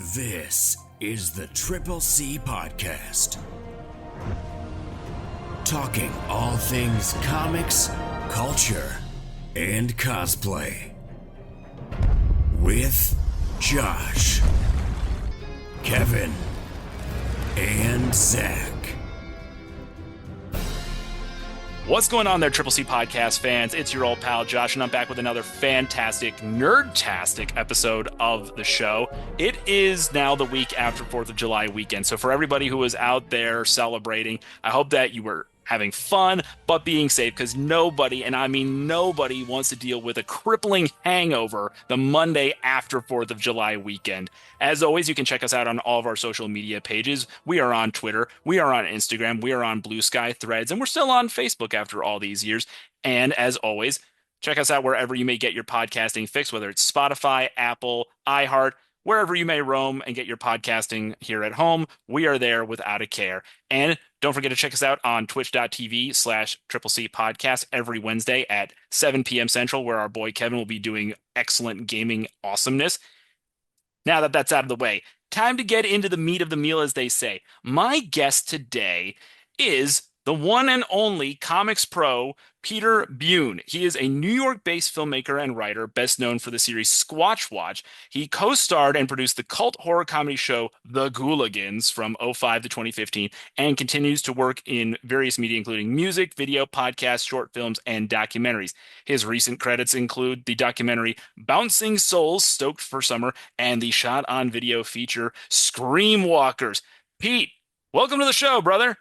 This is the Triple C Podcast. Talking all things comics, culture, and cosplay. With Josh, Kevin, and Zach. What's going on there, Triple C Podcast fans? It's your old pal Josh, and I'm back with another fantastic, nerd-tastic episode of the show. It is now the week after 4th of July weekend, so for everybody who is out there celebrating, I hope that you were having fun, but being safe, because nobody, and I mean nobody, wants to deal with a crippling hangover the Monday after 4th of July weekend. As always, you can check us out on all of our social media pages. We are on Twitter, we are on Instagram, we are on Blue Sky Threads, and we're still on Facebook after all these years. And as always, check us out wherever you may get your podcasting fix, whether it's Spotify, Apple, iHeart, wherever you may roam and get your podcasting here at home. We are there without a care. And don't forget to check us out on twitch.tv/Triple C Podcast every Wednesday at 7 p.m. Central, where our boy Kevin will be doing excellent gaming awesomeness. Now that that's out of the way, time to get into the meat of the meal, as they say. My guest today is the one and only comics pro, Pete Bune. He is a New York-based filmmaker and writer, best known for the series Squatch Watch. He co-starred and produced the cult horror comedy show The Ghouligans from 2005 to 2015, and continues to work in various media, including music, video, podcasts, short films, and documentaries. His recent credits include the documentary Bouncing Souls, Stoked for Summer, and the shot-on-video feature Scream Walkers. Pete, welcome to the show, brother.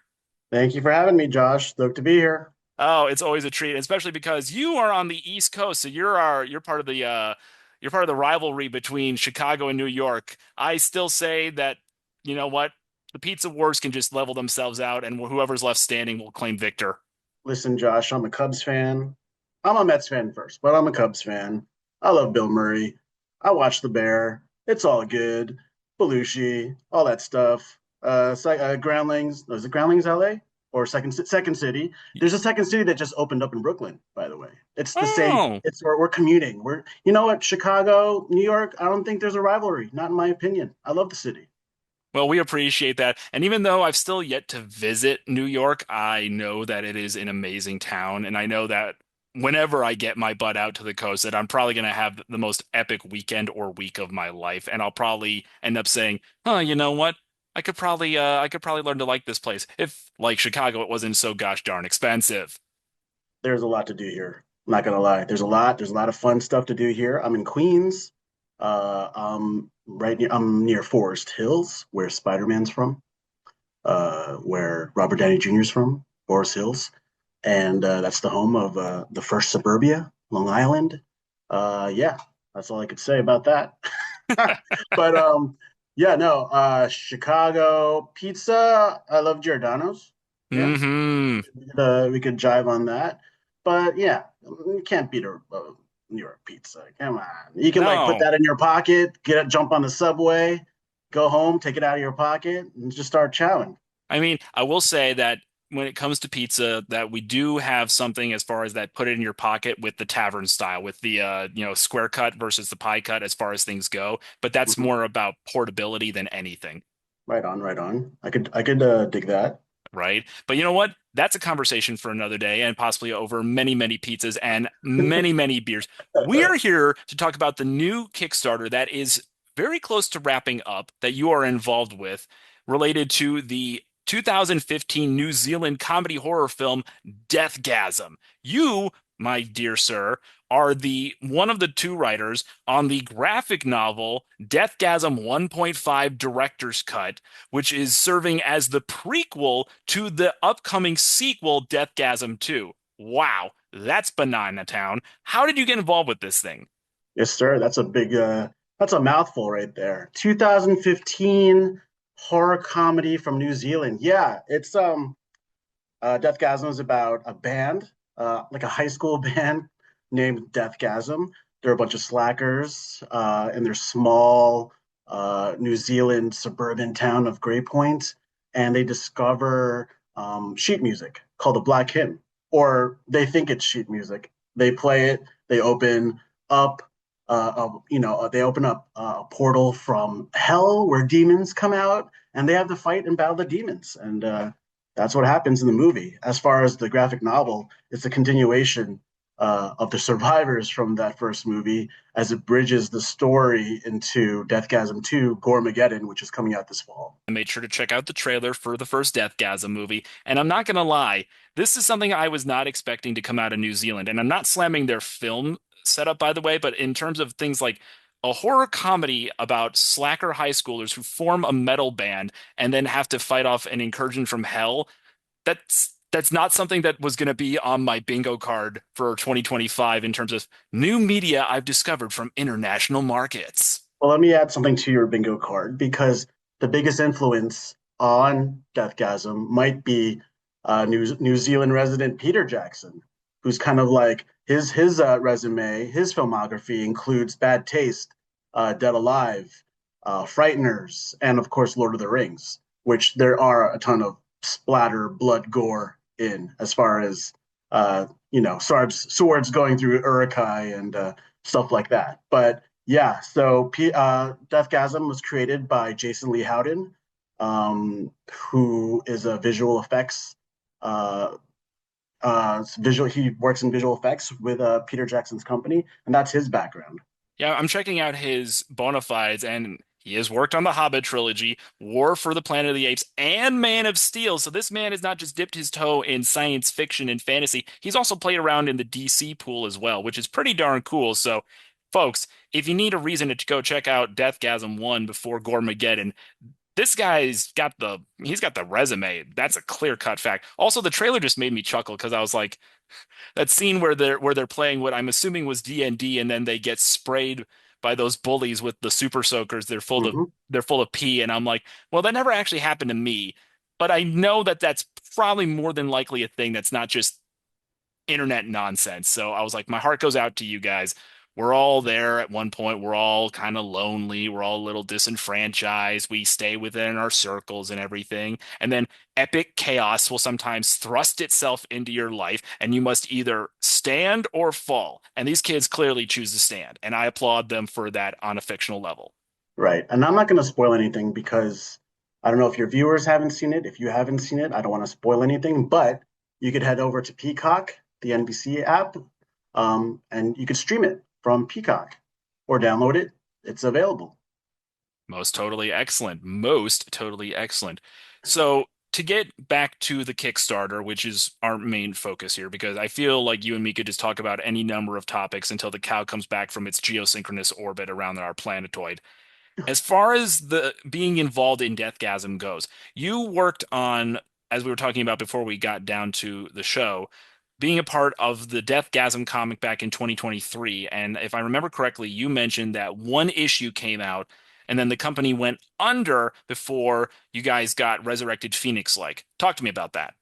Thank you for having me, Josh. Stoked to be here. Oh, it's always a treat, especially because you are on the East Coast, so you're part of the rivalry between Chicago and New York. I still say that, you know what, the pizza wars can just level themselves out, and whoever's left standing will claim victor. Listen, Josh, I'm a Cubs fan. I'm a Mets fan first, but I'm a Cubs fan. I love Bill Murray. I watch The Bear. It's all good. Belushi, all that stuff. Groundlings. Was it Groundlings LA or Second City? There's a Second City that just opened up in Brooklyn, by the way. It's the same. It's we're commuting. You know what, Chicago, New York, I don't think there's a rivalry, not in my opinion. I love the city. Well, we appreciate that. And even though I've still yet to visit New York, I know that it is an amazing town, and I know that whenever I get my butt out to the coast, that I'm probably going to have the most epic weekend or week of my life, and I'll probably end up saying, "Oh, you know what? I could probably learn to like this place if, like Chicago, it wasn't so gosh darn expensive." There's a lot to do here. I'm not gonna lie. There's a lot of fun stuff to do here. I'm in Queens. I'm near Forest Hills, where Spider-Man's from, where Robert Downey Jr.'s from, Forest Hills. And that's the home of the first suburbia, Long Island. Yeah, that's all I could say about that. But yeah, no, Chicago pizza. I love Giordano's. Yeah. Mm-hmm. We could jive on that. But yeah, you can't beat a New York pizza. Come on. You can put that in your pocket, jump on the subway, go home, take it out of your pocket, and just start chowing. I mean, I will say that when it comes to pizza, that we do have something as far as that put it in your pocket with the tavern style, with the square cut versus the pie cut as far as things go. But that's more about portability than anything. Right on. I could dig that. Right. But you know what? That's a conversation for another day, and possibly over many, many pizzas and many, many beers. We are here to talk about the new Kickstarter that is very close to wrapping up, that you are involved with, related to the 2015 New Zealand comedy horror film Deathgasm. You, my dear sir, are one of the two writers on the graphic novel Deathgasm 1.5 Director's Cut, which is serving as the prequel to the upcoming sequel, Deathgasm 2. Wow, that's banana town. How did you get involved with this thing? Yes, sir. That's a mouthful right there. 2015 horror comedy from New Zealand. Yeah, it's Deathgasm is about a band, like a high school band named Deathgasm. They're a bunch of slackers in their small New Zealand suburban town of Grey Point, and they discover sheet music called the Black Hymn, or they think it's sheet music. They play it, they open up they open up a portal from hell where demons come out, and they have to fight and battle the demons, and that's what happens in the movie. As far as the graphic novel, it's a continuation of the survivors from that first movie as it bridges the story into Deathgasm 2, Goremageddon, which is coming out this fall. I made sure to check out the trailer for the first Deathgasm movie, and I'm not gonna lie, this is something I was not expecting to come out of New Zealand. And I'm not slamming their film setup, by the way, but in terms of things like a horror comedy about slacker high schoolers who form a metal band and then have to fight off an incursion from hell, that's not something that was going to be on my bingo card for 2025 in terms of new media I've discovered from international markets. Well, let me add something to your bingo card because the biggest influence on Deathgasm might be New Zealand resident Peter Jackson, who's kind of like his resume, his filmography includes Bad Taste, Dead Alive, Frighteners, and of course Lord of the Rings, which there are a ton of splatter, blood, gore in as far as swords going through Urukai and stuff like that. But yeah, so Deathgasm was created by Jason Lee Howden, who is a visual effects visual. He works in visual effects with Peter Jackson's company, and that's his background. Yeah, I'm checking out his bona fides, and he has worked on the Hobbit trilogy, War for the Planet of the Apes, and Man of Steel. So this man has not just dipped his toe in science fiction and fantasy, he's also played around in the DC pool as well, which is pretty darn cool. So, folks, if you need a reason to go check out Deathgasm 1 before Goremageddon, this guy's got the resume. That's a clear-cut fact. Also, the trailer just made me chuckle because I was like, that scene where they're playing what I'm assuming was D&D, and then they get sprayed by those bullies with the super soakers. Hmm. They're full of pee, and I'm like, well, that never actually happened to me, but I know that that's probably more than likely a thing that's not just internet nonsense. So I was like, my heart goes out to you guys. We're all there at one point. We're all kind of lonely. We're all a little disenfranchised. We stay within our circles and everything. And then epic chaos will sometimes thrust itself into your life, and you must either stand or fall. And these kids clearly choose to stand. And I applaud them for that on a fictional level. Right. And I'm not going to spoil anything because I don't know if your viewers haven't seen it. If you haven't seen it, I don't want to spoil anything, but you could head over to Peacock, the NBC app, and you could stream it from Peacock or download it. It's available. Most totally excellent. Most totally excellent. So, to get back to the Kickstarter, which is our main focus here, because I feel like you and me could just talk about any number of topics until the cow comes back from its geosynchronous orbit around our planetoid. As far as the being involved in Deathgasm goes, you worked on, as we were talking about before we got down to the show, being a part of the Deathgasm comic back in 2023. And if I remember correctly, you mentioned that one issue came out and then the company went under before you guys got resurrected Phoenix-like. Talk to me about that.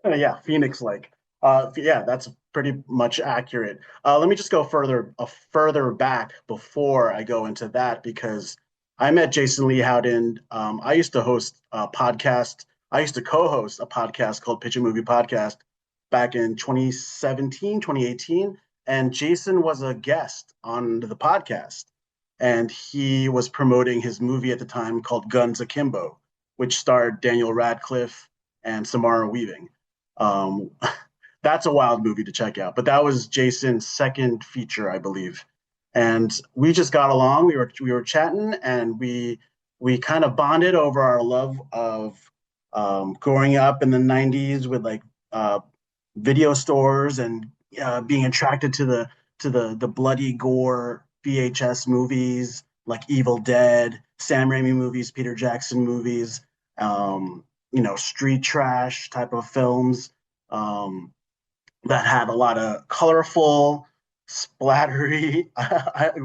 Yeah, Phoenix like. Yeah, that's pretty much accurate. Let me just go further back before I go into that because I met Jason Lee Howden. I used to host a podcast. I used to co-host a podcast called Pitch a Movie Podcast back in 2017, 2018, and Jason was a guest on the podcast, and he was promoting his movie at the time called Guns Akimbo, which starred Daniel Radcliffe and Samara Weaving. Um, that's a wild movie to check out. But that was Jason's second feature, I believe. And we just got along. We were chatting, and we kind of bonded over our love of growing up in the '90s with like video stores and being attracted to the bloody gore VHS movies like Evil Dead, Sam Raimi movies, Peter Jackson movies. Street trash type of films um, that had a lot of colorful, splattery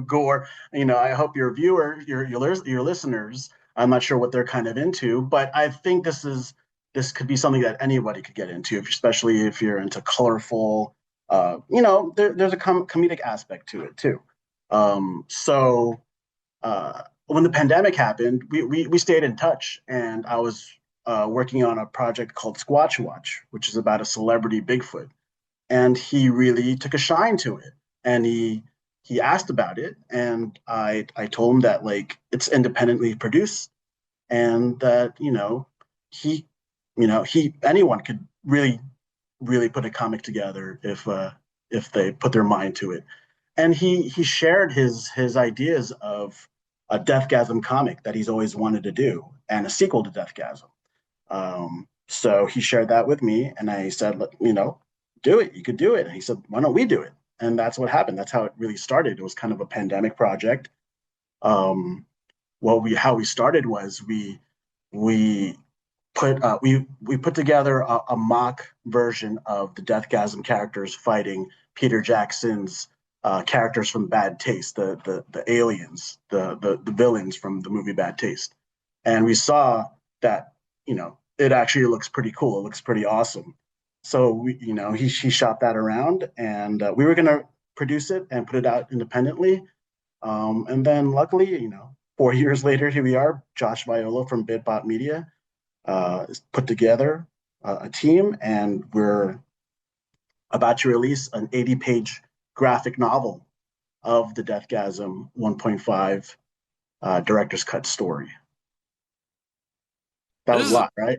gore. I hope your viewers, your listeners, I'm not sure what they're kind of into, but I think this could be something that anybody could get into, especially if you're into colorful. There's a comedic aspect to it too. So when the pandemic happened, we stayed in touch, and I was working on a project called Squatch Watch, which is about a celebrity Bigfoot, and he really took a shine to it. And he, he asked about it, and I told him that like it's independently produced, and that he he anyone could really put a comic together if they put their mind to it. And he shared his ideas of a Deathgasm comic that he's always wanted to do and a sequel to Deathgasm. So he shared that with me, and I said, do it. You could do it. And he said, why don't we do it? And that's what happened. That's how it really started. It was kind of a pandemic project. Um, how we started was we we put together a mock version of the Deathgasm characters fighting Peter Jackson's characters from Bad Taste, the aliens, the villains from the movie Bad Taste, and we saw that it actually looks pretty cool. It looks pretty awesome. So he shot that around, and we were gonna produce it and put it out independently. And then luckily, 4 years later, here we are. Josh Viola from Bitbot Media put together a team, and we're about to release an 80-page graphic novel of the Deathgasm 1.5 director's cut story. That was This a is lot, right?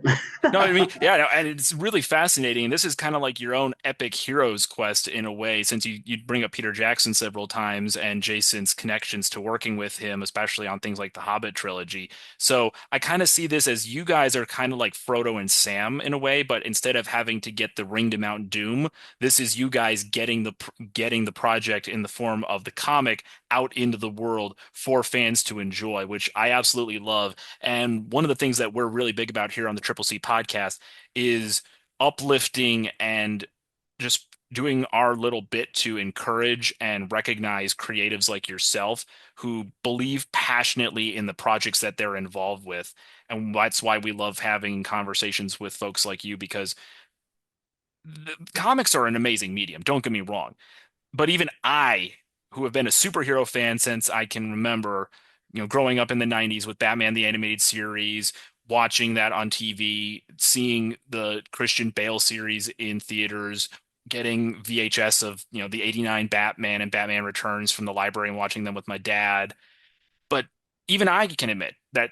No, I mean, yeah, no, and it's really fascinating. This is kind of like your own epic hero's quest in a way, since you bring up Peter Jackson several times and Jason's connections to working with him, especially on things like the Hobbit trilogy. So I kind of see this as you guys are kind of like Frodo and Sam in a way, but instead of having to get the ring to Mount Doom, this is you guys getting the project in the form of the comic out into the world for fans to enjoy, which I absolutely love. And one of the things that we're really big about here on the Triple C podcast is uplifting and just doing our little bit to encourage and recognize creatives like yourself who believe passionately in the projects that they're involved with. And that's why we love having conversations with folks like you, because the comics are an amazing medium. Don't get me wrong. But even I, who have been a superhero fan since I can remember, growing up in the 90s with Batman the Animated Series, watching that on TV, seeing the Christian Bale series in theaters, getting VHS of, the 89 Batman and Batman Returns from the library and watching them with my dad. But even I can admit that,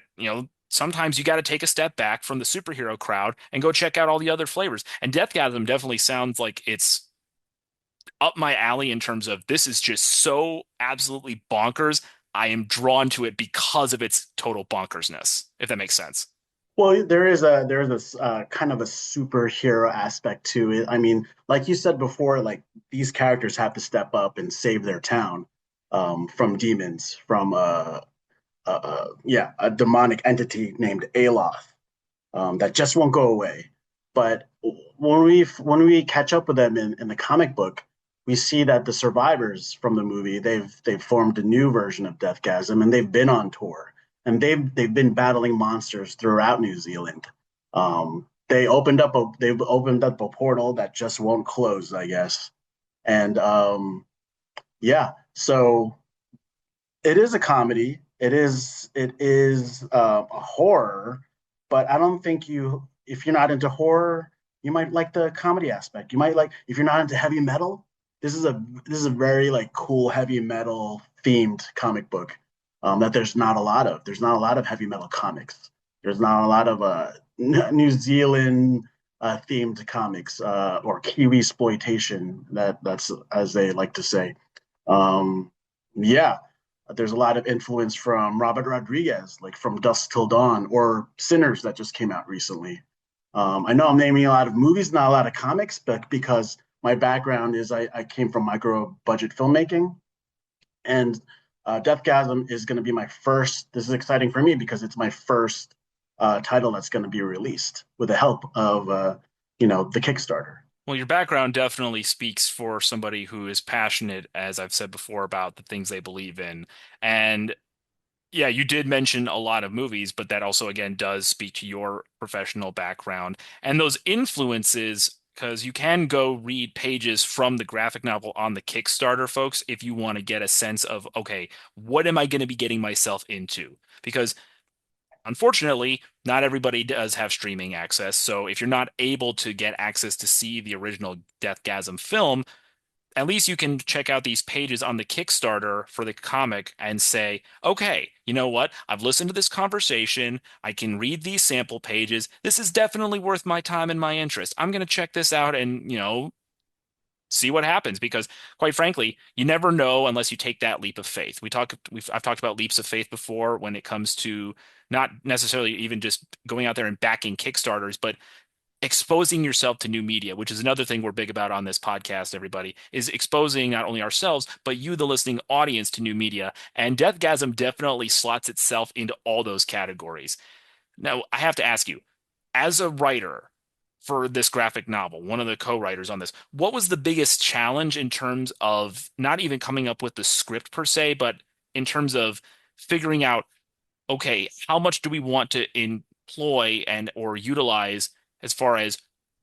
sometimes you got to take a step back from the superhero crowd and go check out all the other flavors. And Deathgasm definitely sounds like it's up my alley in terms of this is just so absolutely bonkers. I am drawn to it because of its total bonkersness, if that makes sense. Well, there is a kind of a superhero aspect to it. I mean, like you said before, like these characters have to step up and save their town from demons, from a demonic entity named Aloth that just won't go away. But when we catch up with them in the comic book, we see that the survivors from the movie they've formed a new version of Deathgasm, and they've been on tour, and they've been battling monsters throughout New Zealand. They've opened up a portal that just won't close, I guess. And yeah, so it is a comedy. It is a horror, but I don't think if you're not into horror, you might like the comedy aspect. You might like if you're not into heavy metal. This is a very like cool heavy metal themed comic book that there's not a lot of. There's not a lot of heavy metal comics. There's not a lot of New Zealand themed comics or Kiwi exploitation that's as they like to say. Um, yeah, there's a lot of influence from Robert Rodriguez, like from Dusk Till Dawn or Sinners that just came out recently. I know I'm naming a lot of movies, not a lot of comics, but because my background is I came from micro budget filmmaking, and Deathgasm is going to be my first. This is exciting for me because it's my first title that's going to be released with the help of the Kickstarter. Well, your background definitely speaks for somebody who is passionate, as I've said before, about the things they believe in. And yeah, you did mention a lot of movies, but that also, again, does speak to your professional background and those influences, because you can go read pages from the graphic novel on the Kickstarter, folks, if you want to get a sense of, okay, what am I going to be getting myself into? Because unfortunately, not everybody does have streaming access. So if you're not able to get access to see the original Deathgasm film, at least you can check out these pages on the Kickstarter for the comic and say, okay, you know what? I've listened to this conversation. I can read these sample pages. This is definitely worth my time and my interest. I'm going to check this out and, see what happens because quite frankly, you never know unless you take that leap of faith. I've talked about leaps of faith before when it comes to not necessarily even just going out there and backing Kickstarters, but exposing yourself to new media, which is another thing we're big about on this podcast, everybody, is exposing not only ourselves, but you, the listening audience, to new media. And Deathgasm definitely slots itself into all those categories. Now, I have to ask you, as a writer for this graphic novel, one of the co-writers on this, what was the biggest challenge in terms of not even coming up with the script per se, but in terms of figuring out, okay, how much do we want to employ and or utilize as far as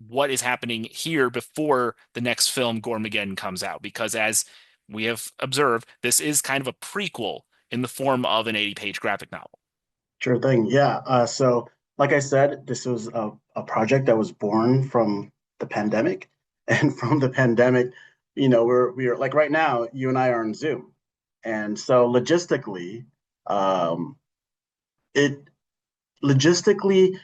what is happening here before the next film Gormageddon comes out? Because as we have observed, this is kind of a prequel in the form of an 80-page graphic novel. Sure thing. Yeah. So, like I said, this was a project that was born from the pandemic, and from the pandemic, we're like right now, you and I are on Zoom, and so um, it logistically,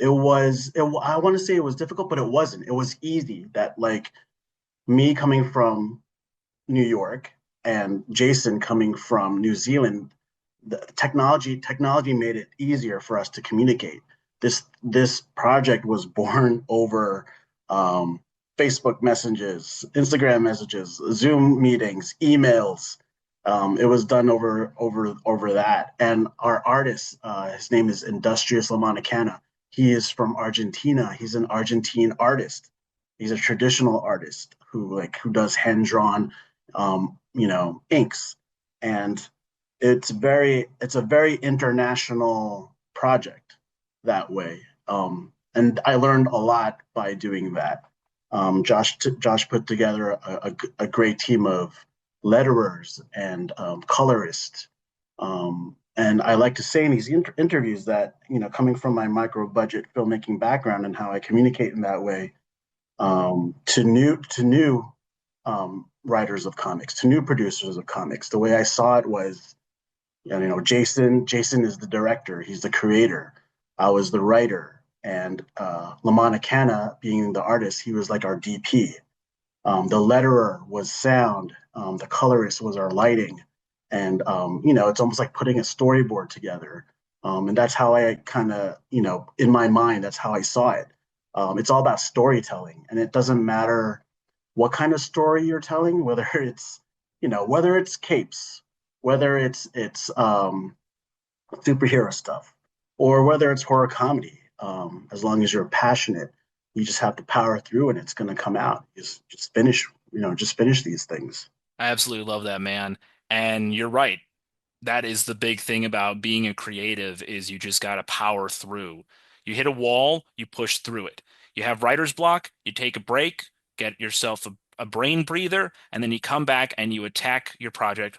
I want to say it was difficult, but it wasn't. It was easy. That like me coming from New York and Jason coming from New Zealand, the technology made it easier for us to communicate. This project was born over um, Facebook messages, Instagram messages, Zoom meetings, emails. It was done over that. And our artist, his name is Industrious Lamanacana. He is from Argentina. He's an Argentine artist. He's a traditional artist who does hand drawn inks. And it's a very international project that way. And I learned a lot by doing that. Josh put together a great team of letterers and colorists. And I like to say in these interviews that, coming from my micro budget filmmaking background and how I communicate in that way, to new writers of comics, to new producers of comics. The way I saw it was, Jason is the director, he's the creator. I was the writer, and Lamana Kana, being the artist, he was like our DP. The letterer was sound. The colorist was our lighting, and it's almost like putting a storyboard together. And that's how I kind of, in my mind, that's how I saw it. It's all about storytelling, and it doesn't matter what kind of story you're telling, whether it's capes, whether it's superhero stuff, or whether it's horror comedy. As long as you're passionate, you just have to power through, and it's going to come out. Just finish these things. I absolutely love that, man. And you're right. That is the big thing about being a creative is you just got to power through. You hit a wall, you push through it. You have writer's block, you take a break, get yourself a brain breather, and then you come back and you attack your project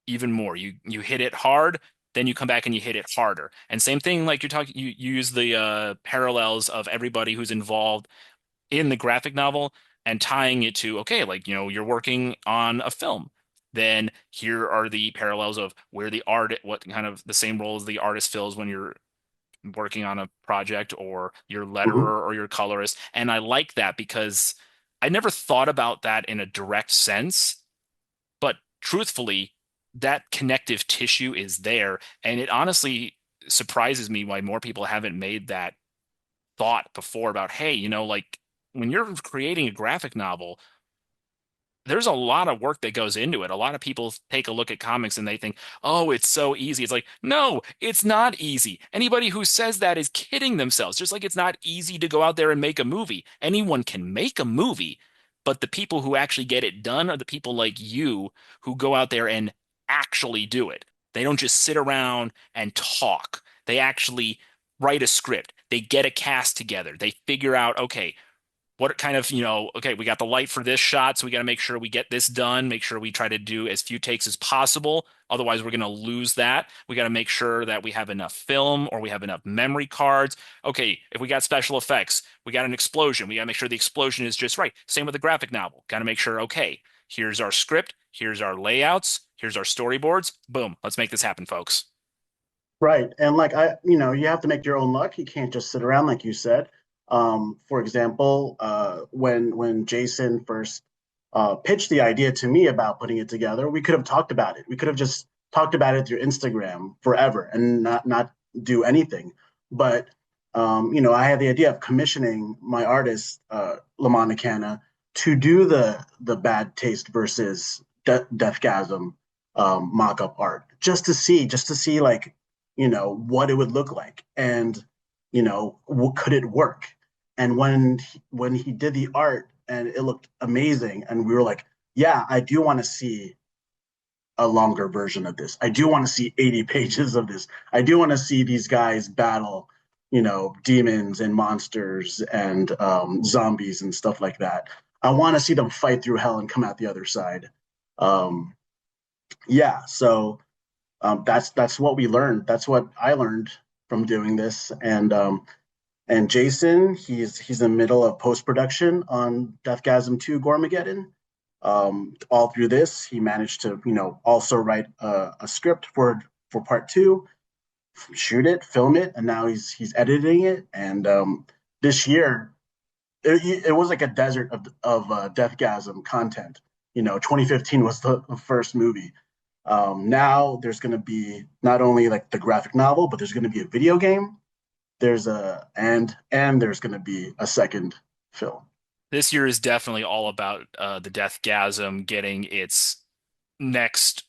even more. You hit it hard, then you come back and you hit it harder. And same thing, like you're talking, you use the parallels of everybody who's involved in the graphic novel and tying it to, okay, like, you're working on a film. Then here are the parallels of where the art, what kind of the same role as the artist fills when you're working on a project, or your Mhm. letterer or your colorist. And I like that because I never thought about that in a direct sense, but truthfully, that connective tissue is there. And it honestly surprises me why more people haven't made that thought before about, hey, like when you're creating a graphic novel, there's a lot of work that goes into it. A lot of people take a look at comics and they think, oh, it's so easy. It's like, no, it's not easy. Anybody who says that is kidding themselves. Just like it's not easy to go out there and make a movie. Anyone can make a movie, but the people who actually get it done are the people like you who go out there and actually do it. They don't just sit around and talk. They actually write a script. They get a cast together. They figure out, okay, what kind of, okay, we got the light for this shot, so we got to make sure we get this done, make sure we try to do as few takes as possible. Otherwise, we're going to lose that. We got to make sure that we have enough film or we have enough memory cards. Okay, if we got special effects, we got an explosion. We got to make sure the explosion is just right. Same with the graphic novel. Got to make sure, okay, Here's our script. Here's our layouts. Here's our storyboards. Boom. Let's make this happen, folks. Right. And like you have to make your own luck. You can't just sit around like you said. For example, when Jason first pitched the idea to me about putting it together, we could have talked about it. We could have just talked about it through Instagram forever and not do anything. But I had the idea of commissioning my artist, Lamont McCanna, to do the bad taste versus Deathgasm mock-up art, just to see like what it would look like, and what could it work. And when he did the art and it looked amazing, and we were like, yeah, I do want to see a longer version of this. I do want to see 80 pages of this. I do want to see these guys battle demons and monsters and zombies and stuff like that. I want to see them fight through hell and come out the other side. um yeah, so that's what we learned. That's what I learned from doing this. And Jason, he's in the middle of post production on Deathgasm 2 Gormageddon. All through this, he managed to also write a script for part two, shoot it, film it, and now he's editing it. And this year, it was like a desert of Deathgasm content. 2015 was the first movie. Now there's going to be not only like the graphic novel, but there's going to be a video game. And there's going to be a second film. This year is definitely all about the Deathgasm getting its next,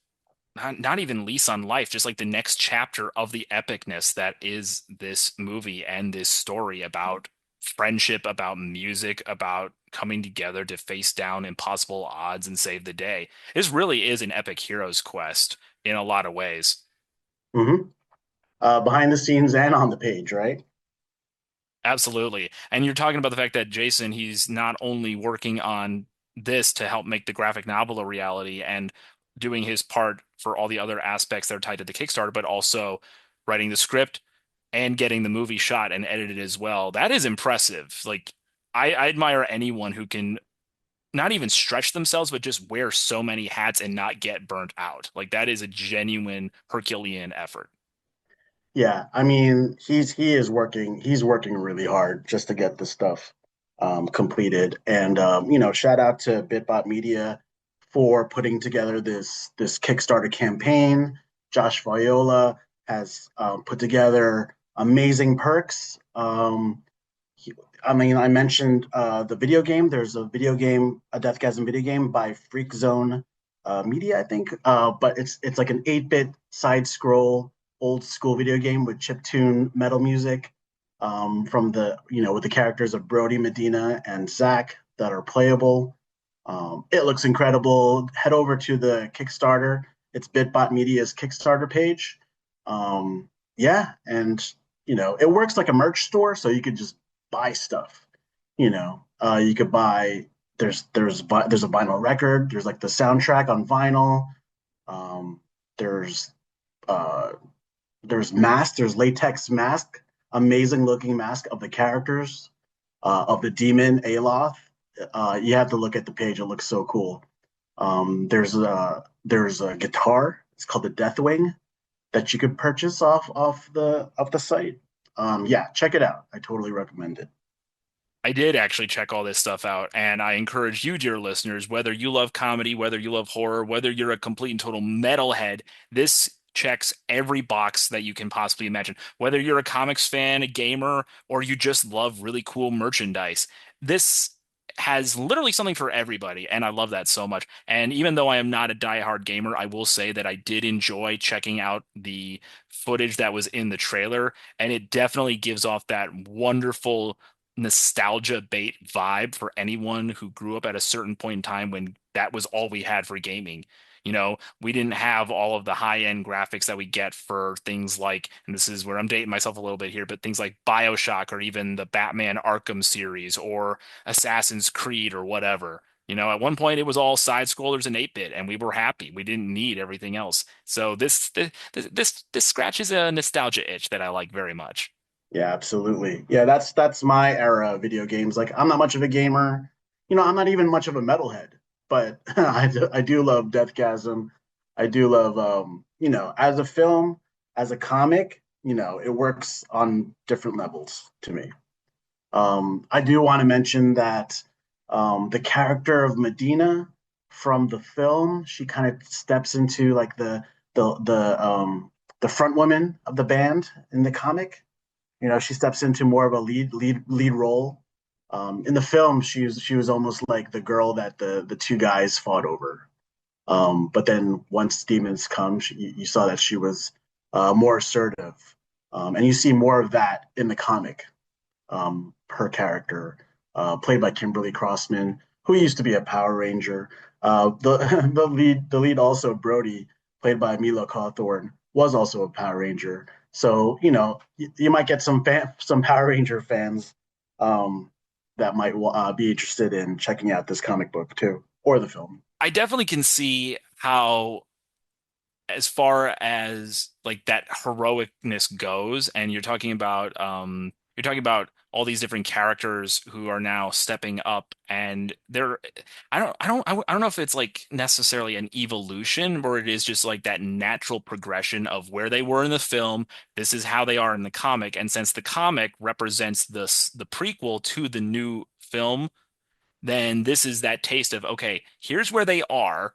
not even lease on life, just like the next chapter of the epicness that is this movie and this story about friendship, about music, about coming together to face down impossible odds and save the day. This really is an epic hero's quest in a lot of ways. Hmm. Behind the scenes and on the page, right? Absolutely. And you're talking about the fact that Jason, he's not only working on this to help make the graphic novel a reality and doing his part for all the other aspects that are tied to the Kickstarter, but also writing the script and getting the movie shot and edited as well. That is impressive. Like, I admire anyone who can not even stretch themselves, but just wear so many hats and not get burnt out. Like, that is a genuine Herculean effort. Yeah, I mean, he's working really hard just to get this stuff completed. And shout out to Bitbot Media for putting together this Kickstarter campaign. Josh Viola has put together amazing perks. I mean, I mentioned the video game. There's a video game, a Deathgasm video game by Freak Zone Media, I think. But it's like an 8-bit side scroll old school video game with chiptune metal music, from with the characters of Brody, Medina, and Zach that are playable. It looks incredible. Head over to the Kickstarter. It's Bitbot Media's Kickstarter page. Yeah, and it works like a merch store, so you could just buy stuff. You could buy. There's a vinyl record. There's like the soundtrack on vinyl. Um, there's uh, there's mask. There's latex mask. Amazing looking mask of the characters, of the demon Aloth. You have to look at the page. It looks so cool. There's a guitar. It's called the Deathwing that you could purchase off the site. Yeah, check it out. I totally recommend it. I did actually check all this stuff out, and I encourage you, dear listeners, whether you love comedy, whether you love horror, whether you're a complete and total metalhead, this checks every box that you can possibly imagine. Whether you're a comics fan, a gamer, or you just love really cool merchandise, this has literally something for everybody, and I love that so much. And even though I am not a diehard gamer, I will say that I did enjoy checking out the footage that was in the trailer, and it definitely gives off that wonderful nostalgia bait vibe for anyone who grew up at a certain point in time when that was all we had for gaming. We didn't have all of the high-end graphics that we get for things like, and this is where I'm dating myself a little bit here, but things like BioShock or even the Batman Arkham series or Assassin's Creed or whatever. At one point it was all side scrollers and 8-bit, and we were happy. We didn't need everything else. So this scratches a nostalgia itch that I like very much. Yeah, absolutely. Yeah, that's my era of video games. Like, I'm not much of a gamer. I'm not even much of a metalhead. but I do love Deathgasm. I do love, as a film, as a comic, it works on different levels to me. I do want to mention that the character of Medina from the film, she kind of steps into like the front woman of the band in the comic. She steps into more of a lead role. In the film, she was almost like the girl that the two guys fought over. But then once demons come, you saw that she was more assertive, and you see more of that in the comic. Her character, played by Kimberly Crossman, who used to be a Power Ranger. The the lead also Brody, played by Milo Cawthorn, was also a Power Ranger. So you might get some Power Ranger fans that might be interested in checking out this comic book too, or the film. I definitely can see how, as far as like that heroicness goes, and you're talking about all these different characters who are now stepping up, and they're I don't know if it's like necessarily an evolution, or it is just like that natural progression of where they were in the film. This is how they are in the comic, and since the comic represents the prequel to the new film, then this is that taste of, okay, here's where they are,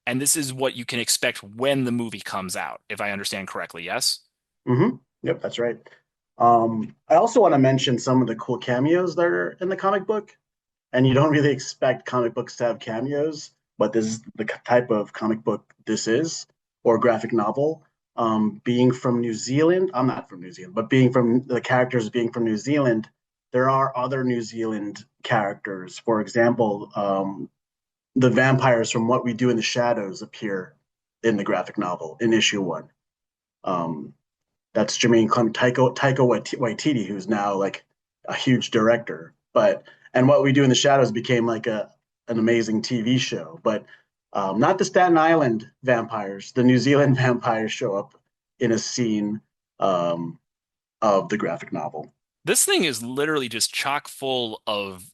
and this is what you can expect when the movie comes out, if I understand correctly. Yes? Yep, that's right. I also want to mention some of the cool cameos that are in the comic book. And you don't really expect comic books to have cameos, but this is the type of comic book this is, or graphic novel. Being from New Zealand, I'm not from New Zealand, but being from the characters being from New Zealand, there are other New Zealand characters. For example, the vampires from What We Do in the Shadows appear in the graphic novel in issue one. Um, that's Jermaine Clement, Taika Waititi, who's now like a huge director. And What We Do in the Shadows became like an amazing TV show. But not the Staten Island vampires. The New Zealand vampires show up in a scene um, of the graphic novel. This thing is literally just chock full of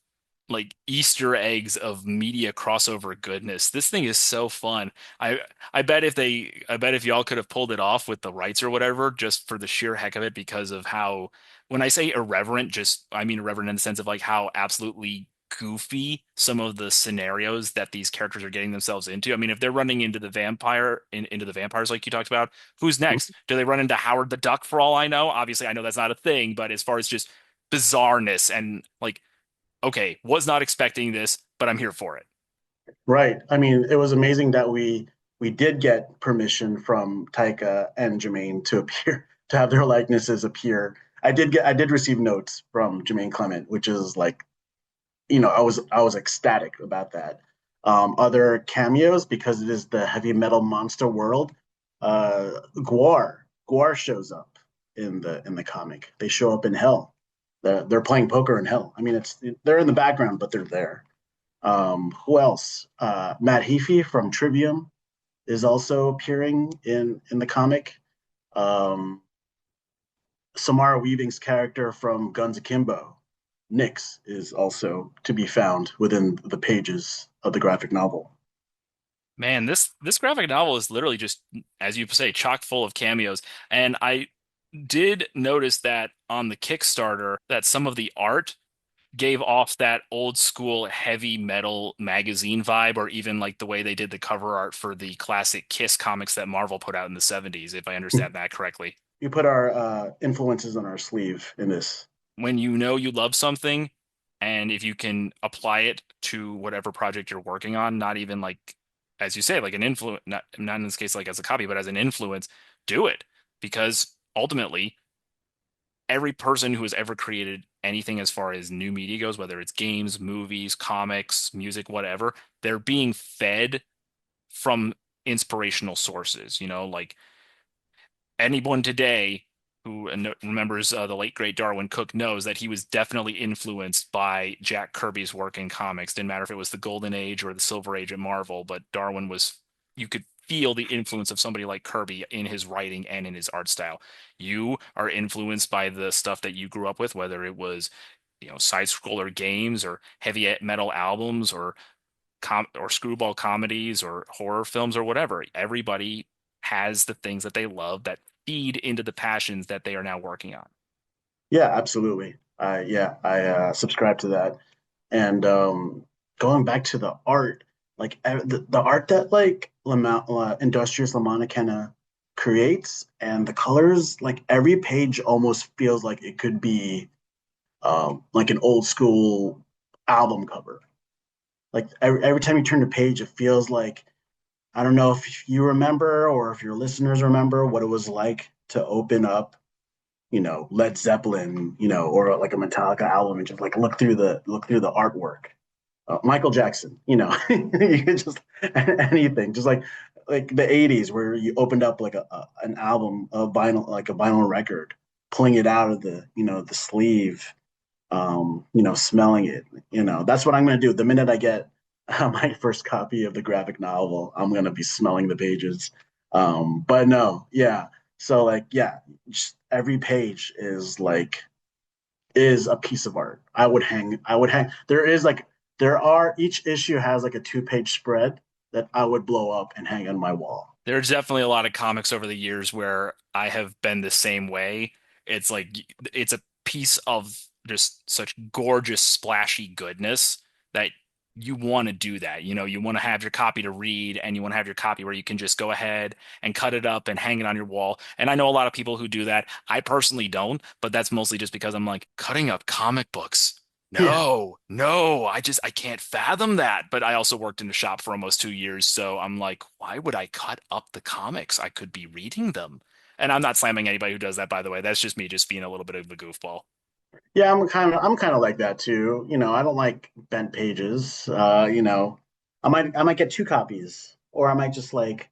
like Easter eggs of media crossover goodness. This thing is so fun. I I bet if y'all could have pulled it off with the rights or whatever, just for the sheer heck of it, because of how, when I say irreverent, just I mean irreverent in the sense of like how absolutely goofy some of the scenarios that these characters are getting themselves into. I mean, if they're running into into the vampires like you talked about, who's next? Do they run into Howard the Duck for all I know? Obviously, I know that's not a thing, but as far as just bizarreness and like, okay, was not expecting this, but I'm here for it. Right. I mean, it was amazing that we did get permission from Taika and Jermaine to appear to have their likenesses appear. I did receive notes from Jermaine Clement, which is like, I was ecstatic about that. Other cameos, because it is the heavy metal monster world. Guar shows up in the comic. They show up in hell. They're playing poker in hell. I mean, they're in the background, but they're there. Who else? Matt Heafy from Trivium is also appearing in the comic. Um, Samara Weaving's character from Guns Akimbo, Nyx, is also to be found within the pages of the graphic novel. Man, this graphic novel is literally just, as you say, chock full of cameos. And I did notice that on the Kickstarter that some of the art gave off that old school heavy metal magazine vibe, or even like the way they did the cover art for the classic Kiss comics that Marvel put out in the 70s, if I understand that correctly. We put our influences on our sleeve in this. When you know you love something, and if you can apply it to whatever project you're working on, not even like, as you say, like an influence, not in this case like as a copy, but as an influence, do it. Because ultimately, every person who has ever created anything as far as new media goes, whether it's games, movies, comics, music, whatever, they're being fed from inspirational sources. Like anyone today who remembers the late great Darwin Cook knows that he was definitely influenced by Jack Kirby's work in comics. Didn't matter if it was the Golden Age or the Silver Age at Marvel, but Darwin was, you could feel the influence of somebody like Kirby in his writing and in his art style. You are influenced by the stuff that you grew up with, whether it was, side scroller games or heavy metal albums or or screwball comedies or horror films or whatever. Everybody has the things that they love that feed into the passions that they are now working on. Yeah, absolutely. I subscribe to that. And going back to the art, like the art that like Industrious Lamana kind of creates, and the colors, like every page almost feels like it could be like an old school album cover. Like every time you turn the page, it feels like, I don't know if you remember or if your listeners remember what it was like to open up, Led Zeppelin, or like a Metallica album and just like look through the artwork. Michael Jackson, you could just anything, just like the '80s where you opened up like an album, a vinyl, like a vinyl record, pulling it out of the sleeve, smelling it. That's what I'm gonna do the minute I get my first copy of the graphic novel. I'm gonna be smelling the pages. But no, yeah. So like, yeah, just every page is a piece of art. I would hang. Each issue has like a 2-page spread that I would blow up and hang on my wall. There's definitely a lot of comics over the years where I have been the same way. It's like it's a piece of just such gorgeous, splashy goodness that you want to do that. You want to have your copy to read and you want to have your copy where you can just go ahead and cut it up and hang it on your wall. And I know a lot of people who do that. I personally don't, but that's mostly just because I'm like, cutting up comic books. Yeah, No, no, I can't fathom that. But I also worked in a shop for almost 2 years, so I'm like, why would I cut up the comics? I could be reading them. And I'm not slamming anybody who does that, by the way. That's just me just being a little bit of a goofball. yeah, I'm kind of like that too. I don't like bent pages. I might get 2 copies, or I might just like,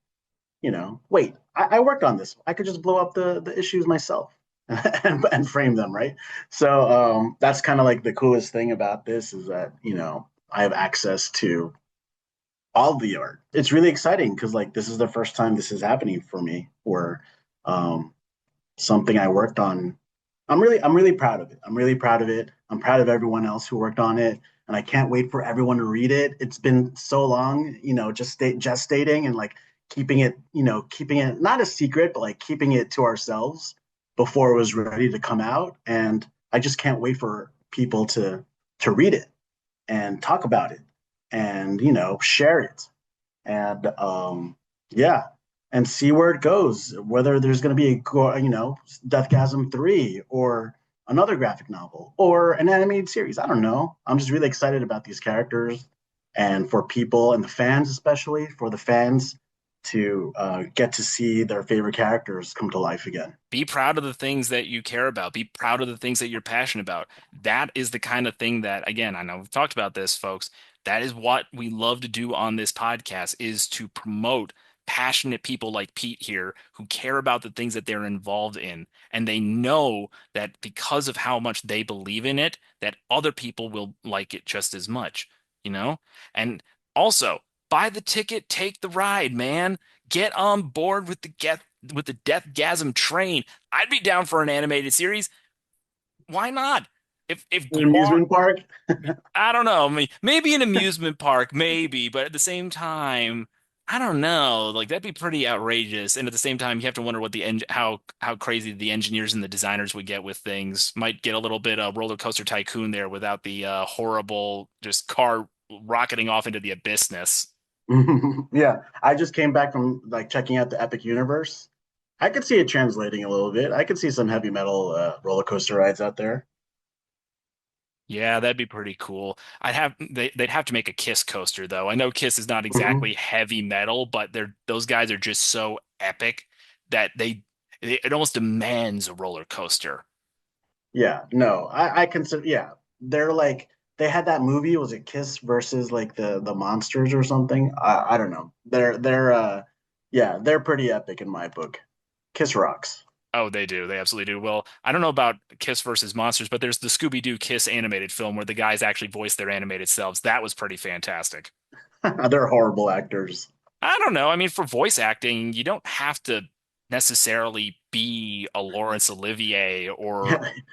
wait, I worked on this. I could just blow up the issues myself and frame them, right? So that's kind of like the coolest thing about this is that, I have access to all the art. It's really exciting because like this is the first time this is happening for me, or um, something I worked on. I'm really proud of it. I'm really proud of it. I'm proud of everyone else who worked on it, and I can't wait for everyone to read it. It's been so long, just gestating and like keeping it not a secret, but like keeping it to ourselves before it was ready to come out. And I just can't wait for people to read it and talk about it and share it and yeah, and see where it goes, whether there's going to be Deathgasm 3 or another graphic novel or an animated series. I don't know. I'm just really excited about these characters, and for people and the fans, especially for the fans to get to see their favorite characters come to life again. Be proud of the things that you care about. Be proud of the things that you're passionate about. That is the kind of thing that, again, I know we've talked about this, folks. That is what we love to do on this podcast is to promote passionate people like Pete here who care about the things that they're involved in. And they know that because of how much they believe in it, that other people will like it just as much, you know? And also, buy the ticket, take the ride, man. Get on board with the Deathgasm train. I'd be down for an animated series. Why not? If An Guar, amusement park. I don't know. I mean, maybe an amusement park, maybe, but at the same time, I don't know. Like that'd be pretty outrageous. And at the same time, you have to wonder what the how crazy the engineers and the designers would get with things. Might get a little bit of roller coaster tycoon there without the horrible just car rocketing off into the abyssness. Yeah, I just came back from like checking out the Epic Universe. I could see it translating a little bit. I could see some heavy metal roller coaster rides out there. Yeah, that'd be pretty cool. They'd have to make a Kiss coaster though. I know Kiss is not Mhm. exactly heavy metal, but those guys are just so epic that it almost demands a roller coaster. Yeah, no, I consider, yeah, they're like, they had that movie, was it Kiss versus like the monsters or something? I don't know. Yeah, they're pretty epic in my book. Kiss rocks. Oh, they do. They absolutely do. Well, I don't know about Kiss versus Monsters, but there's the Scooby-Doo Kiss animated film where the guys actually voice their animated selves. That was pretty fantastic. They're horrible actors. I don't know. I mean, for voice acting, you don't have to necessarily be a Laurence Olivier Yeah, or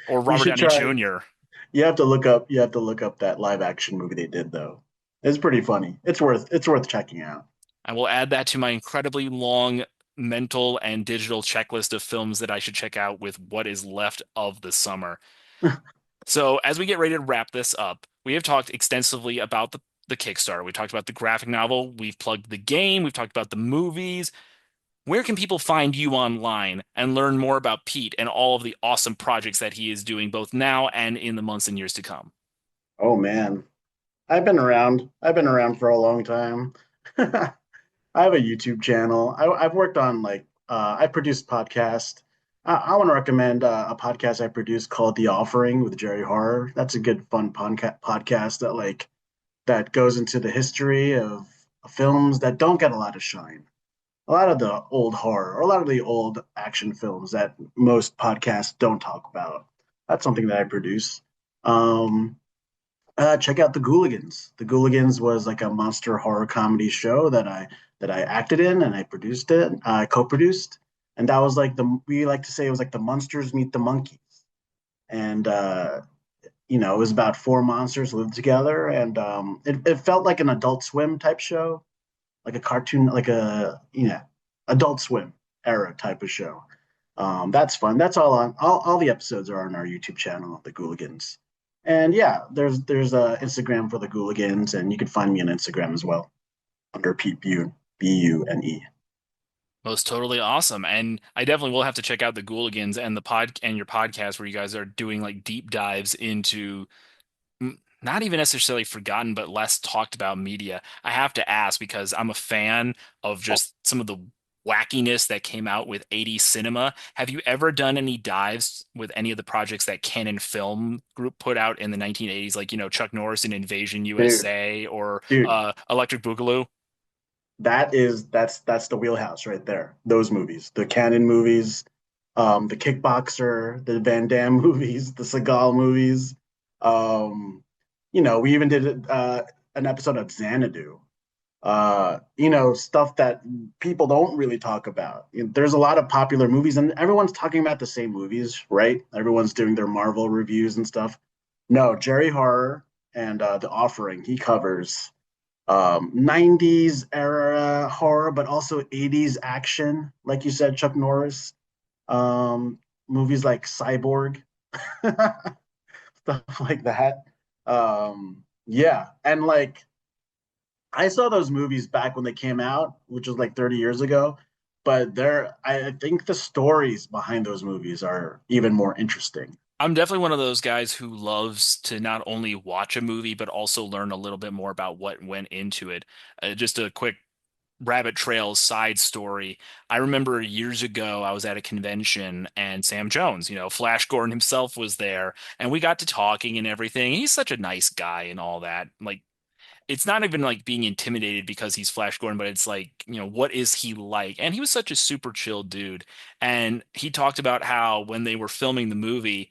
you Robert should Downey try. Jr. You have to look up that live action movie they did though. It's pretty funny. It's worth checking out. I will add that to my incredibly long mental and digital checklist of films that I should check out with what is left of the summer. So, as we get ready to wrap this up, we have talked extensively about the Kickstarter. We talked about the graphic novel. We've plugged the game. We've talked about the movies. Where can people find you online and learn more about Pete and all of the awesome projects that he is doing both now and in the months and years to come? Oh man, I've been around. I've been around for a long time. I have a YouTube channel. I've worked on I produced podcast. I want to recommend a podcast I produced called The Offering with Jerry Horror. That's a good fun podcast that goes into the history of films that don't get a lot of shine. A lot of the old horror or a lot of the old action films that most podcasts don't talk about. That's something that I produce. Um, Check out the Gooligans. The Gooligans was like a monster horror comedy show that I acted in and I produced it. I co-produced, and that was like the we like to say it was like the monsters meet the monkeys. And it was about four monsters lived together, and it felt like an Adult Swim type show, like a cartoon, like a Adult Swim era type of show. That's fun. That's all the episodes are on our YouTube channel, the Gooligans. And yeah, there's a Instagram for the Gooligans, and you can find me on Instagram as well under Pete Bune, Bune. Most totally awesome. And I definitely will have to check out the Gooligans and the pod and your podcast where you guys are doing like deep dives into not even necessarily forgotten, but less talked about media. I have to ask because I'm a fan of just some of the wackiness that came out with 80s cinema. Have you ever done any dives with any of the projects that Canon Film Group put out in the 1980s, like, Chuck Norris in Invasion Dude, USA or dude, Electric Boogaloo? that's the wheelhouse right there. Those movies, the Cannon movies, the Kickboxer, the Van Damme movies, the Seagal movies. We even did an episode of Xanadu. Stuff that people don't really talk about. There's a lot of popular movies, and everyone's talking about the same movies, right? Everyone's doing their Marvel reviews and stuff. No, Jerry Horror and The Offering, he covers 90s era horror, but also 80s action, like you said, Chuck Norris. Movies like Cyborg, stuff like that. Yeah, and I saw those movies back when they came out, which was like 30 years ago. But I think the stories behind those movies are even more interesting. I'm definitely one of those guys who loves to not only watch a movie, but also learn a little bit more about what went into it. Just a quick rabbit trail side story. I remember years ago, I was at a convention and Sam Jones, Flash Gordon himself was there, and we got to talking and everything. He's such a nice guy and all that. Like, it's not even like being intimidated because he's Flash Gordon, but it's like, what is he like? And he was such a super chill dude. And he talked about how when they were filming the movie,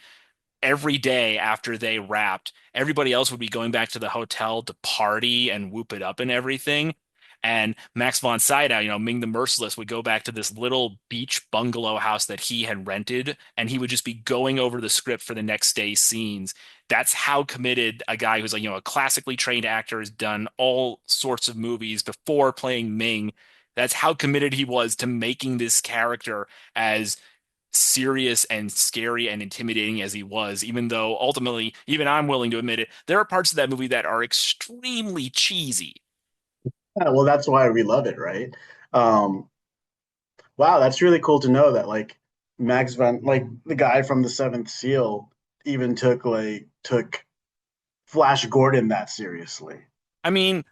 every day after they wrapped, everybody else would be going back to the hotel to party and whoop it up and everything. And Max von Sydow, Ming the Merciless, would go back to this little beach bungalow house that he had rented, and he would just be going over the script for the next day's scenes. That's how committed a guy who's like, a classically trained actor has done all sorts of movies before playing Ming. That's how committed he was to making this character as serious and scary and intimidating as he was, even though ultimately, even I'm willing to admit it, there are parts of that movie that are extremely cheesy. Yeah, well, that's why we love it, right? Um, wow, that's really cool to know that like the guy from the Seventh Seal even took Flash Gordon that seriously. I mean,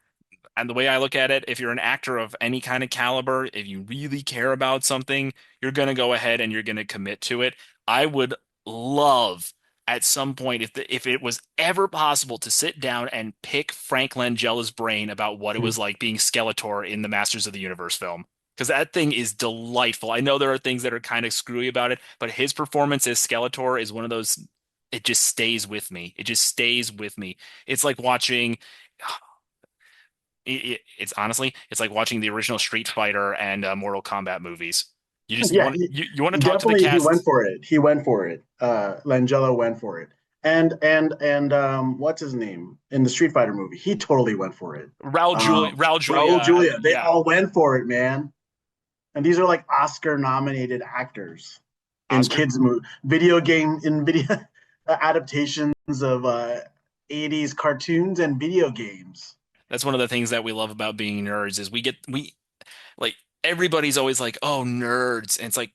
and the way I look at it, if you're an actor of any kind of caliber, if you really care about something, you're going to go ahead and you're going to commit to it. I would love at some point if it was ever possible to sit down and pick Frank Langella's brain about what it was like being Skeletor in the Masters of the Universe film. Because that thing is delightful. I know there are things that are kind of screwy about it, but his performance as Skeletor is one of those, it just stays with me. It just stays with me. It's like watching it's honestly, it's like watching the original Street Fighter and Mortal Kombat movies. You just you Yeah, want you want to he talk to the definitely he went cast. for it. He went for it. Langella went for it. And what's his name in the Street Fighter movie? He totally went for it. Raul Raul Julia, Julia, they yeah, all went for it, man. And these are like Oscar nominated actors in Oscar. kids movie, video game in video adaptations of 80s cartoons and video games. That's one of the things that we love about being nerds is we like everybody's always like, oh, nerds. And it's like,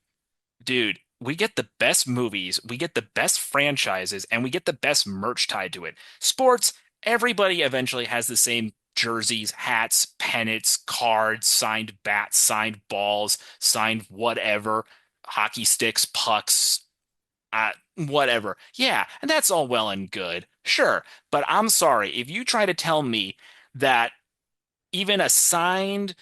dude, we get the best movies, we get the best franchises, and we get the best merch tied to it. Sports, everybody eventually has the same jerseys, hats, pennants, cards, signed bats, signed balls, signed whatever, hockey sticks, pucks, whatever. Yeah, and that's all well and good. Sure. But I'm sorry, if you try to tell me that even a signed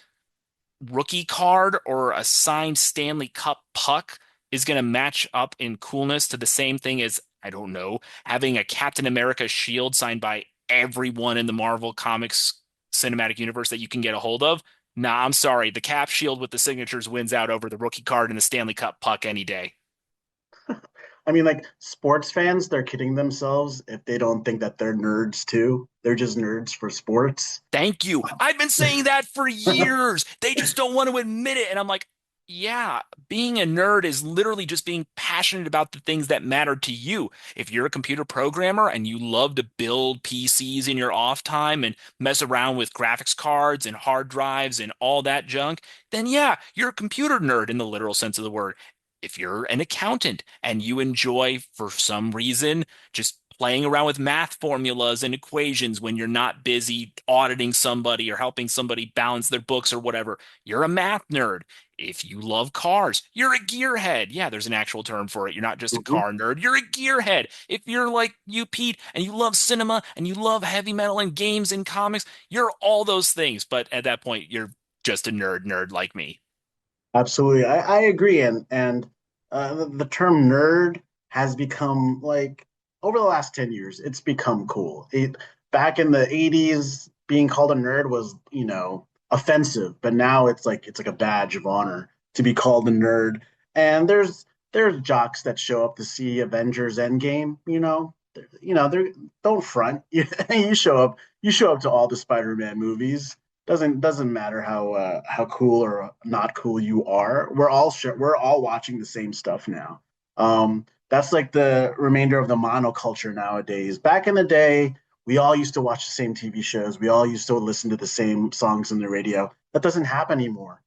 rookie card or a signed Stanley Cup puck is going to match up in coolness to the same thing as, I don't know, having a Captain America shield signed by everyone in the Marvel Comics cinematic universe that you can get a hold of. Nah, I'm sorry. The Cap shield with the signatures wins out over the rookie card and the Stanley Cup puck any day. I mean, like sports fans, they're kidding themselves if they don't think that they're nerds too. They're just nerds for sports. Thank you. I've been saying that for years. They just don't want to admit it. And I'm like, yeah, being a nerd is literally just being passionate about the things that matter to you. If you're a computer programmer and you love to build PCs in your off time and mess around with graphics cards and hard drives and all that junk, then yeah, you're a computer nerd in the literal sense of the word. If you're an accountant and you enjoy, for some reason, just playing around with math formulas and equations when you're not busy auditing somebody or helping somebody balance their books or whatever. You're a math nerd. If you love cars, you're a gearhead. Yeah, there's an actual term for it. You're not just a Mhm. car nerd, you're a gearhead. If you're like you, Pete, and you love cinema and you love heavy metal and games and comics, you're all those things. But at that point, you're just a nerd like me. Absolutely, I agree, and the term nerd has become like over the last 10 years, it's become cool. Back in the '80s, being called a nerd was offensive, but now it's like a badge of honor to be called a nerd. And there's jocks that show up to see Avengers Endgame. They're don't front. You show up to all the Spider-Man movies. Doesn't matter how cool or not cool you are. We're all watching the same stuff now. That's like the remainder of the monoculture nowadays. Back in the day, we all used to watch the same TV shows. We all used to listen to the same songs on the radio. That doesn't happen anymore.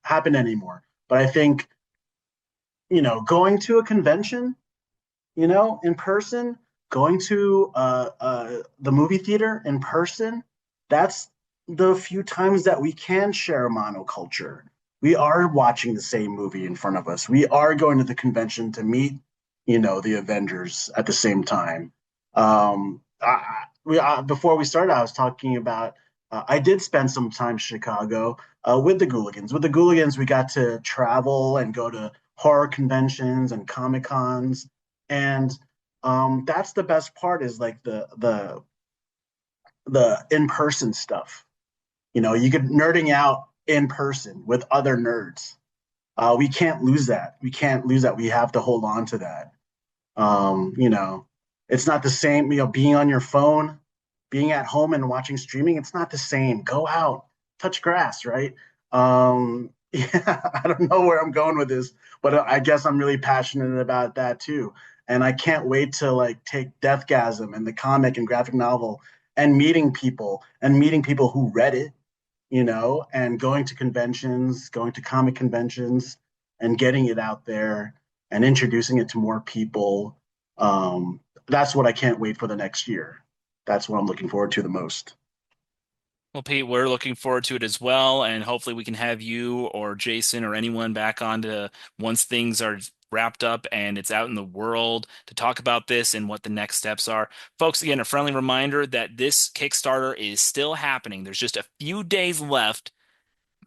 But I think, going to a convention, in person, going to the movie theater in person, that's the few times that we can share monoculture. We are watching the same movie in front of us. We are going to the convention to meet, the Avengers at the same time. Before we started, I was talking about I did spend some time in Chicago with the Gooligans. With the Gooligans, we got to travel and go to horror conventions and Comic Cons, and that's the best part is like the in-person stuff. You get nerding out in person with other nerds. We can't lose that. We can't lose that. We have to hold on to that. um, you know it's not the same, being on your phone, being at home and watching streaming. It's not the same. Go out, touch grass, right? Yeah, I don't know where I'm going with this, but I guess I'm really passionate about that too. And I can't wait to like take Deathgasm and the comic and graphic novel and meeting people who read it, and going to conventions, going to comic conventions, and getting it out there and introducing it to more people. That's what I can't wait for the next year. That's what I'm looking forward to the most. Well, Pete, we're looking forward to it as well, and hopefully we can have you or Jason or anyone back on to once things are wrapped up and it's out in the world to talk about this and what the next steps are. Folks, again, a friendly reminder that this Kickstarter is still happening. There's just a few days left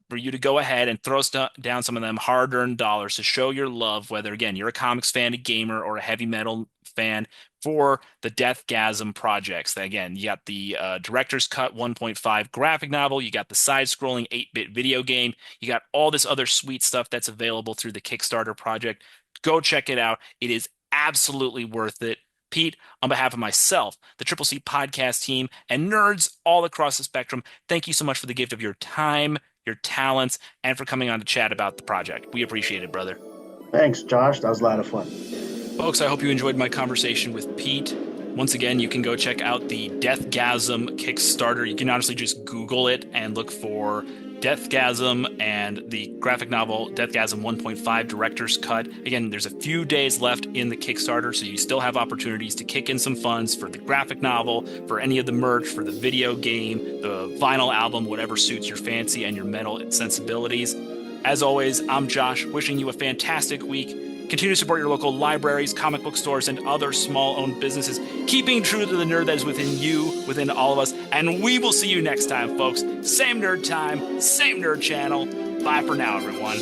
for you to go ahead and throw down some of them hard-earned dollars to show your love, whether again you're a comics fan, a gamer, or a heavy metal fan for the Deathgasm projects. Again, you got the Director's Cut 1.5 graphic novel, you got the side-scrolling 8-bit video game, you got all this other sweet stuff that's available through the Kickstarter project. Go check it out. It is absolutely worth it. Pete, on behalf of myself, the Triple C podcast team, and nerds all across the spectrum, thank you so much for the gift of your time, your talents, and for coming on to chat about the project. We appreciate it, brother. Thanks, Josh. That was a lot of fun. Folks, I hope you enjoyed my conversation with Pete. Once again, you can go check out the Deathgasm Kickstarter. You can honestly just Google it and look for Deathgasm and the graphic novel Deathgasm 1.5 Director's Cut. Again, there's a few days left in the Kickstarter, so you still have opportunities to kick in some funds for the graphic novel, for any of the merch, for the video game, the vinyl album, whatever suits your fancy and your metal sensibilities. As always, I'm Josh, wishing you a fantastic week. Continue to support your local libraries, comic book stores, and other small-owned businesses, keeping true to the nerd that is within you, within all of us, and we will see you next time, folks. Same nerd time, same nerd channel. Bye for now, everyone.